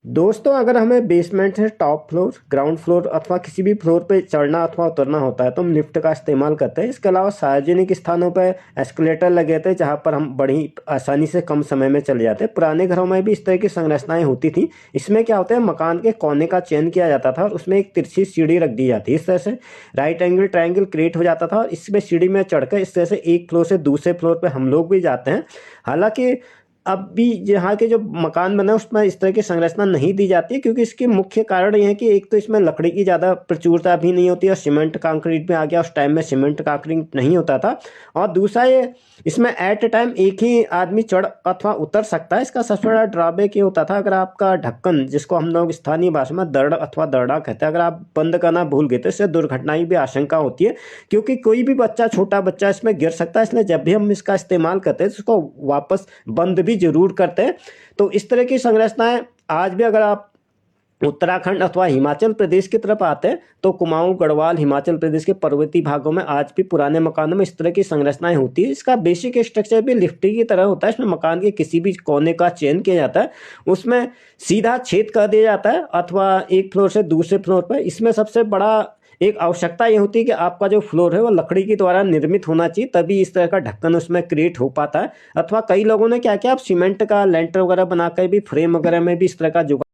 दोस्तों, अगर हमें बेसमेंट से टॉप फ्लोर, ग्राउंड फ्लोर अथवा किसी भी फ्लोर पे चढ़ना अथवा उतरना होता है तो हम लिफ्ट का इस्तेमाल करते हैं। इसके अलावा सार्वजनिक स्थानों पे एस्केलेटर लगे थे जहाँ पर हम बड़ी आसानी से कम समय में चले जाते। पुराने घरों में भी इस तरह की संरचनाएं होती थी। इसमें क्या होता है, मकान के कोने का चयन किया जाता था और उसमें एक तिरछी सीढ़ी रख दी जाती है। इस तरह से राइट एंगल ट्रायंगल क्रिएट हो जाता था और इसमें सीढ़ी में चढ़कर इस तरह से एक फ्लोर से दूसरे फ्लोर पे हम लोग भी जाते हैं। हालांकि अब भी यहाँ के जो मकान बने हैं उसमें इस तरह की संरचना नहीं दी जाती है, क्योंकि इसके मुख्य कारण ये है कि एक तो इसमें लकड़ी की ज़्यादा प्रचुरता भी नहीं होती और सीमेंट कंक्रीट में आ गया। उस टाइम में सीमेंट कंक्रीट नहीं होता था। और दूसरा ये, इसमें एट ए टाइम एक ही आदमी चढ़ अथवा उतर सकता है। इसका सबसे बड़ा ड्रॉबैक ये होता था, अगर आपका ढक्कन, जिसको हम लोग स्थानीय भाषा में दर्ड़ अथवा दर्ड़ा कहते हैं, अगर आप बंद करना भूल गए तो इससे दुर्घटना की भी आशंका होती है, क्योंकि कोई भी बच्चा, छोटा बच्चा इसमें गिर सकता है। इसलिए जब भी हम इसका इस्तेमाल करते हैं तो उसको वापस बंद भी जरूर करते हैं। तो इस तरह की संरचनाएं आज भी, अगर आप उत्तराखंड अथवा हिमाचल प्रदेश की तरफ आते हैं तो कुमाऊं गढ़वाल हिमाचल प्रदेश के पर्वतीय भागों में आज भी पुराने मकानों में इस तरह की संरचनाएं होती है। इसका बेसिक स्ट्रक्चर भी लिफ्ट की तरह होता है। इसमें मकान के किसी भी कोने का चयन किया जाता है, उसमें सीधा छेद कर दिया जाता है अथवा एक फ्लोर से दूसरे फ्लोर पर। इसमें सबसे बड़ा एक आवश्यकता ये होती है कि आपका जो फ्लोर है वो लकड़ी के द्वारा निर्मित होना चाहिए, तभी इस तरह का ढक्कन उसमें क्रिएट हो पाता है। अथवा कई लोगों ने क्या किया, आप सीमेंट का लेंटर वगैरह बनाकर भी, फ्रेम वगैरह में भी इस तरह का जुगाड़